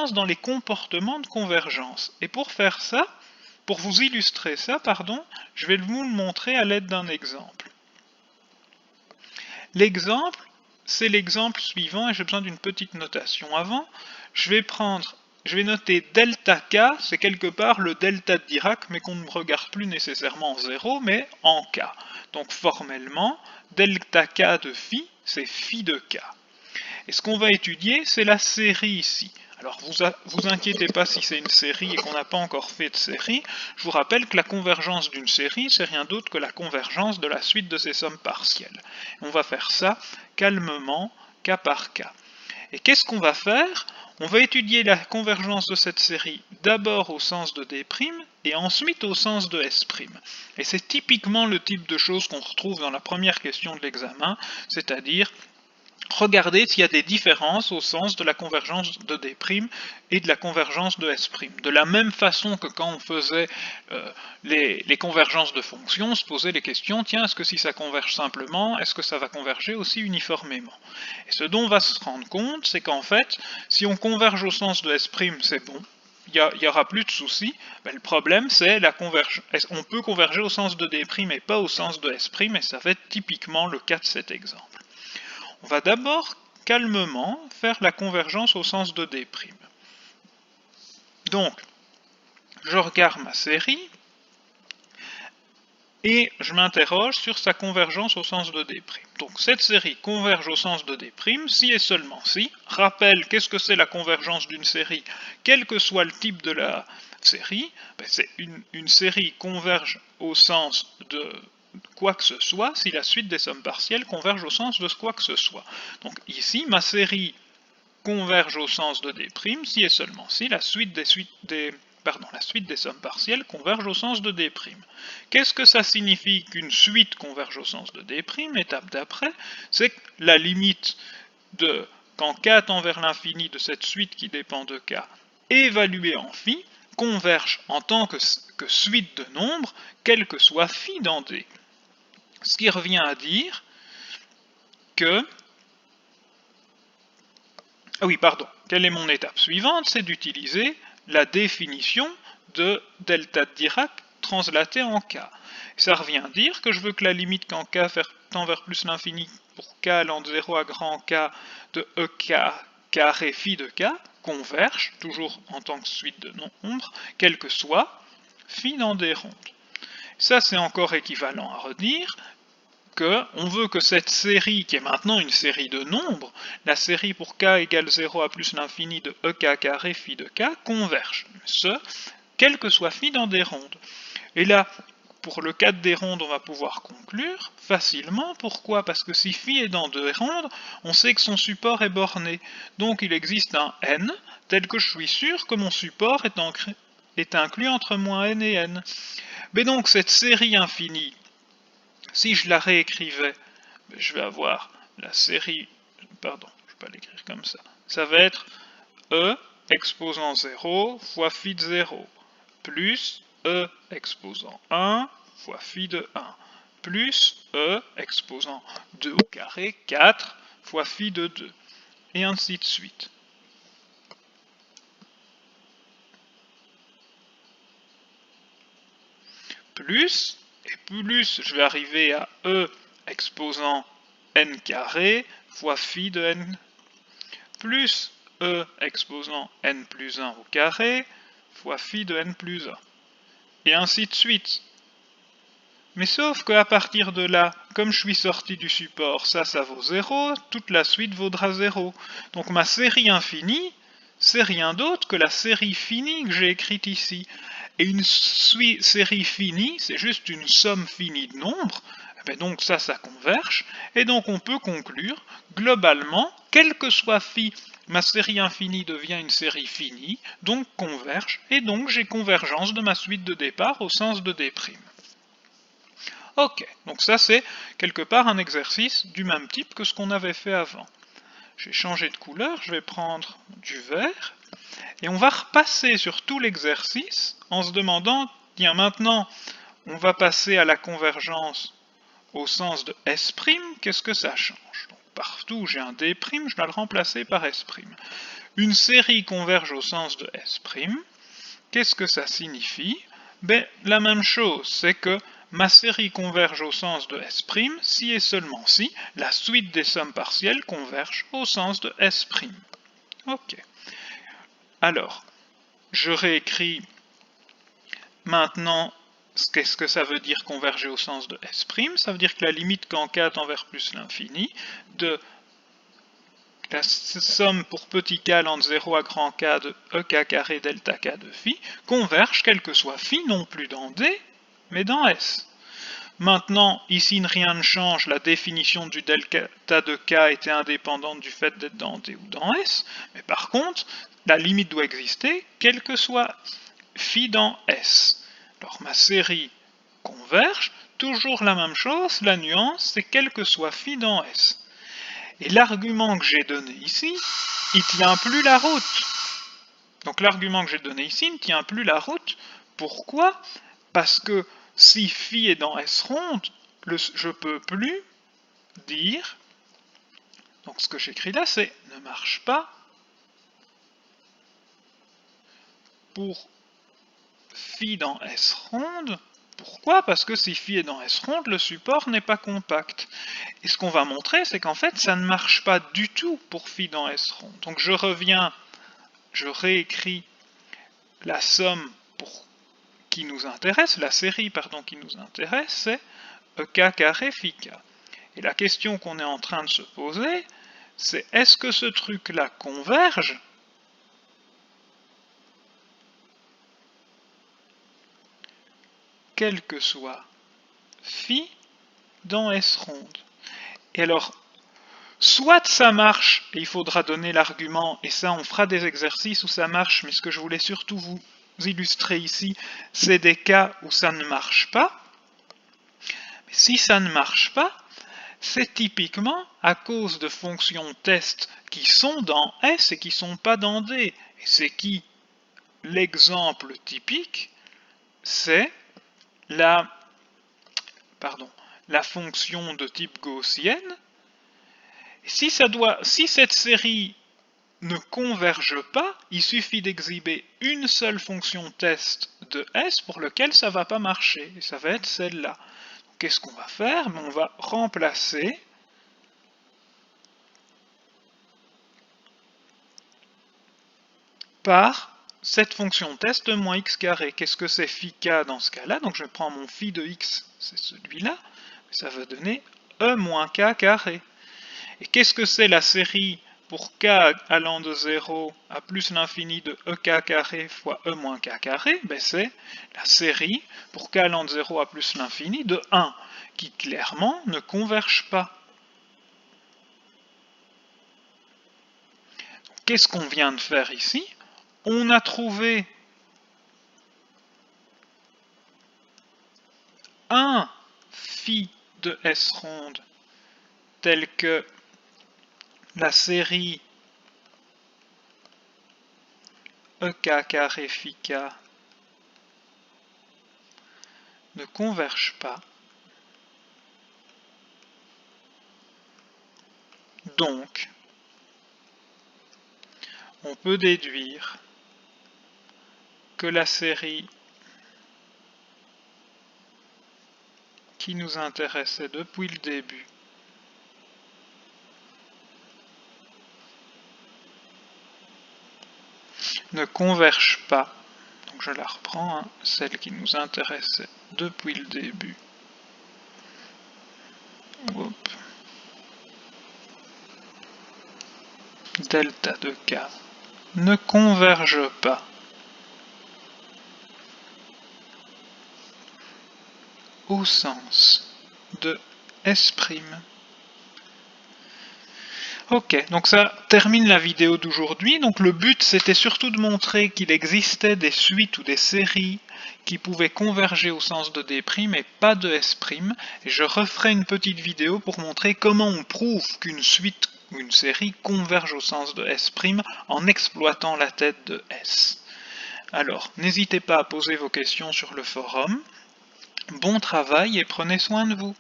convergence dans les comportements de convergence. Et pour faire ça, pour vous illustrer ça, pardon, je vais vous le montrer à l'aide d'un exemple. L'exemple, c'est l'exemple suivant et j'ai besoin d'une petite notation avant. Je vais noter delta k, c'est quelque part le delta de Dirac, mais qu'on ne regarde plus nécessairement en 0, mais en k. Donc formellement, delta k de phi, c'est phi de k. Et ce qu'on va étudier, c'est la série ici. Alors vous inquiétez pas si c'est une série et qu'on n'a pas encore fait de série. Je vous rappelle que la convergence d'une série, c'est rien d'autre que la convergence de la suite de ses sommes partielles. On va faire ça calmement, cas par cas. Et qu'est-ce qu'on va faire? On va étudier la convergence de cette série d'abord au sens de D' et ensuite au sens de S'. Et c'est typiquement le type de choses qu'on retrouve dans la première question de l'examen, c'est-à-dire regardez s'il y a des différences au sens de la convergence de D' et de la convergence de S'. De la même façon que quand on faisait les convergences de fonctions, on se posait les questions, tiens, est-ce que si ça converge simplement, est-ce que ça va converger aussi uniformément? Et ce dont on va se rendre compte, c'est qu'en fait, si on converge au sens de S', c'est bon, il n'y aura plus de soucis. Le problème, c'est on peut converger au sens de D' et pas au sens de S', et ça va être typiquement le cas de cet exemple. On va d'abord calmement faire la convergence au sens de D'. Donc, je regarde ma série et je m'interroge sur sa convergence au sens de D'. Donc cette série converge au sens de D' si et seulement si. Rappel, qu'est-ce que c'est la convergence d'une série? Quel que soit le type de la série, c'est une série converge au sens de quoi que ce soit si la suite des sommes partielles converge au sens de quoi que ce soit. Donc ici, ma série converge au sens de D' si et seulement si la suite des sommes partielles converge au sens de D'. Qu'est-ce que ça signifie qu'une suite converge au sens de D'? Étape d'après, c'est que la limite de quand k tend vers l'infini de cette suite qui dépend de k évaluée en phi converge en tant que suite de nombres, quel que soit phi dans D. Ce qui revient à dire que quelle est mon étape suivante? C'est d'utiliser la définition de delta de Dirac translatée en k. Ça revient à dire que je veux que la limite quand k tend vers plus l'infini pour k allant de 0 à grand k de ek carré phi de k converge, toujours en tant que suite de nombres, quel que soit phi dans des rondes. Ça, c'est encore équivalent à redire on veut que cette série, qui est maintenant une série de nombres, la série pour k égale 0 à plus l'infini de ek carré phi de k, converge. Ce, quel que soit phi dans des rondes. Et là, pour le cas des rondes, on va pouvoir conclure facilement. Pourquoi? Parce que si phi est dans des rondes, on sait que son support est borné. Donc il existe un n, tel que je suis sûr que mon support est inclus entre moins n et n. Mais donc cette série infinie, si je la réécrivais, je vais avoir la série, pardon, je ne vais pas l'écrire comme ça, ça va être E exposant 0 fois phi de 0, plus E exposant 1 fois phi de 1, plus E exposant 2 au carré, 4 fois phi de 2, et ainsi de suite. Plus, et plus je vais arriver à E exposant n carré fois phi de n, plus E exposant n plus 1 au carré fois phi de n plus 1, et ainsi de suite. Mais sauf qu'à partir de là, comme je suis sorti du support, ça vaut 0, toute la suite vaudra 0. Donc ma série infinie, c'est rien d'autre que la série finie que j'ai écrite ici. Et une série finie, c'est juste une somme finie de nombres, donc ça converge, et donc on peut conclure, globalement, quel que soit phi, ma série infinie devient une série finie, donc converge, et donc j'ai convergence de ma suite de départ au sens de D'. Ok, donc ça c'est quelque part un exercice du même type que ce qu'on avait fait avant. J'ai changé de couleur, je vais prendre du vert, et on va repasser sur tout l'exercice en se demandant, tiens maintenant, on va passer à la convergence au sens de S', qu'est-ce que ça change? Donc, partout où j'ai un D', je dois le remplacer par S'. une série converge au sens de S'. Qu'est-ce que ça signifie? Ben, la même chose, c'est que ma série converge au sens de S', si et seulement si la suite des sommes partielles converge au sens de S'. Ok. Alors, je réécris maintenant qu'est-ce que ça veut dire converger au sens de S'. Ça veut dire que la limite quand k tend vers plus l'infini de la somme pour petit k allant de 0 à grand K de ek carré delta K de phi converge quel que soit phi non plus dans D, mais dans S. Maintenant, ici rien ne change, la définition du delta de K était indépendante du fait d'être dans D ou dans S, mais par contre, la limite doit exister quel que soit phi dans S. Alors ma série converge, toujours la même chose, la nuance c'est quel que soit phi dans S. Et l'argument que j'ai donné ici, il ne tient plus la route. Donc l'argument que j'ai donné ici ne tient plus la route. Pourquoi? Parce que si phi est dans S ronde, je ne peux plus dire, donc ce que j'écris là c'est ne marche pas pour phi dans S ronde. Pourquoi? Parce que si phi est dans S ronde, le support n'est pas compact. Et ce qu'on va montrer, c'est qu'en fait, ça ne marche pas du tout pour phi dans S ronde. Donc je réécris la somme qui nous intéresse, la série qui nous intéresse, c'est ek carré phi k. Et la question qu'on est en train de se poser, c'est est-ce que ce truc-là converge quel que soit phi dans S ronde. Et alors, soit ça marche, et il faudra donner l'argument, et ça on fera des exercices où ça marche, mais ce que je voulais surtout vous illustrer ici, c'est des cas où ça ne marche pas. Mais si ça ne marche pas, c'est typiquement à cause de fonctions test qui sont dans S et qui ne sont pas dans D. Et c'est qui? L'exemple typique, c'est la fonction de type gaussienne. Si cette série ne converge pas, il suffit d'exhiber une seule fonction test de S pour laquelle ça ne va pas marcher, et ça va être celle-là. Qu'est-ce qu'on va faire? On va remplacer par cette fonction test de moins x carré. Qu'est-ce que c'est phi k dans ce cas-là? Donc je prends mon phi de x, c'est celui-là, ça va donner e moins k carré. Et qu'est-ce que c'est la série pour k allant de 0 à plus l'infini de ek carré fois e moins k carré? Ben c'est la série pour k allant de 0 à plus l'infini de 1, qui clairement ne converge pas. Qu'est-ce qu'on vient de faire ici? On a trouvé un phi de S ronde tel que la série ek carré phi k ne converge pas. Donc, on peut déduire que la série qui nous intéressait depuis le début ne converge pas. Donc je la reprends, hein, celle qui nous intéressait depuis le début. Hop. Delta de k ne converge pas au sens de S'. Ok, donc ça termine la vidéo d'aujourd'hui. Donc le but c'était surtout de montrer qu'il existait des suites ou des séries qui pouvaient converger au sens de D' et pas de S'. Et je referai une petite vidéo pour montrer comment on prouve qu'une suite ou une série converge au sens de S' en exploitant la tête de S. Alors, n'hésitez pas à poser vos questions sur le forum. Bon travail et prenez soin de vous.